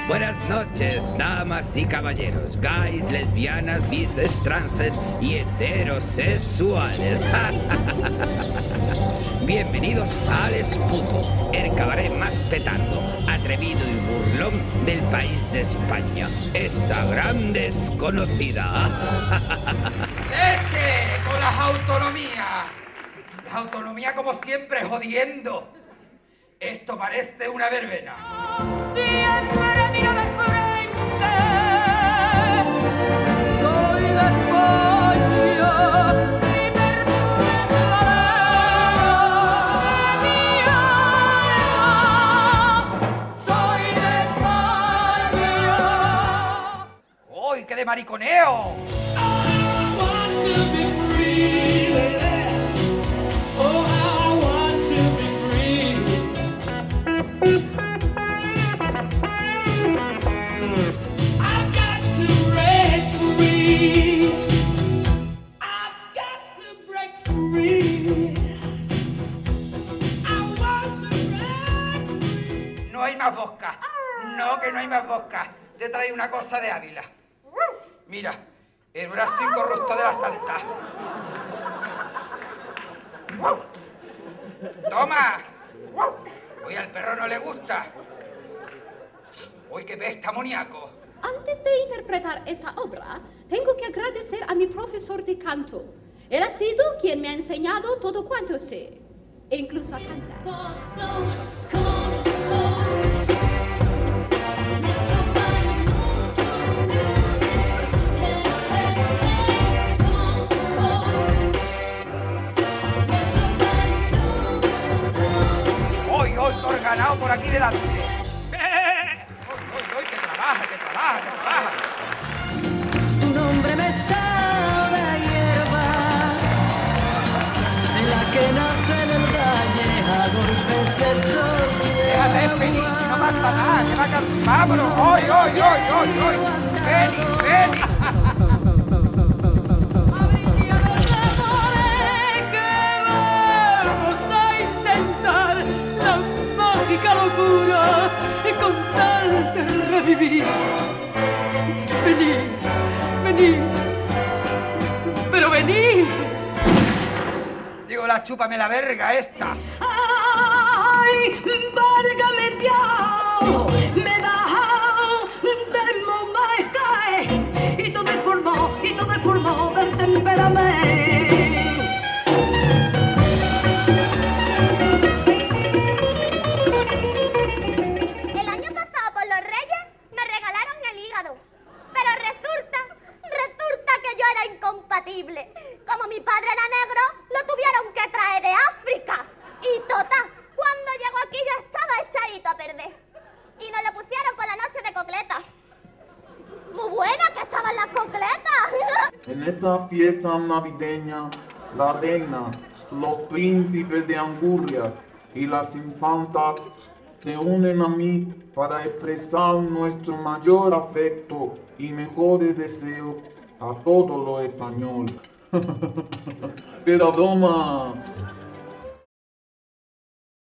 Buenas noches, damas y caballeros, gays, lesbianas, bises, transes y heterosexuales. Bienvenidos a al Esputo, el cabaret más petardo, atrevido y burlón del país de España. Esta gran desconocida. ¡Leche! Con las autonomías. Las autonomías como siempre jodiendo. Esto parece una verbena. Siempre miro de frente, soy de España, mi perfume es la de mi alma, soy de España. ¡Uy, qué de mariconeo! I want to be free, baby. Oh, I want to be free. I've got to break free. I've got to break free. I want to break free. No hay más vodka. No, que no hay más vodka. Te trae una cosa de Ávila. Mira, el brazo incorrupto de la santa. ¡Toma! Hoy al perro no le gusta. ¡Uy, qué pesta, amoníaco! Antes de interpretar esta obra, tengo que agradecer a mi profesor de canto. Él ha sido quien me ha enseñado todo cuanto sé, e incluso a cantar. ¡Hoy, ganado por aquí delante! ¡Hoy, que trabaja, que trabaja, que trabaja! Tu nombre me sabe a hierba, de la que nace en el valle a golpes de sol. Déjate feliz, que no pasa nada, que va a caer. ¡Vámonos! ¡Hoy! ¡Feliz! Locura y con tal de revivir. Vení, pero vení. Digo, chúpame la verga esta. Ay, válgame Dios, me da de me cae y todo es pulmón del temperamento. Como mi padre era negro, lo tuvieron que traer de África. Y total, cuando llegó aquí ya estaba echadito a perder. Y nos lo pusieron por la noche de cocletas. Muy buenas que estaban las cocletas. En esta fiesta navideña, la reina, los príncipes de Angurria y las infantas se unen a mí para expresar nuestro mayor afecto y mejores deseos a todos los españoles. ¡Era broma!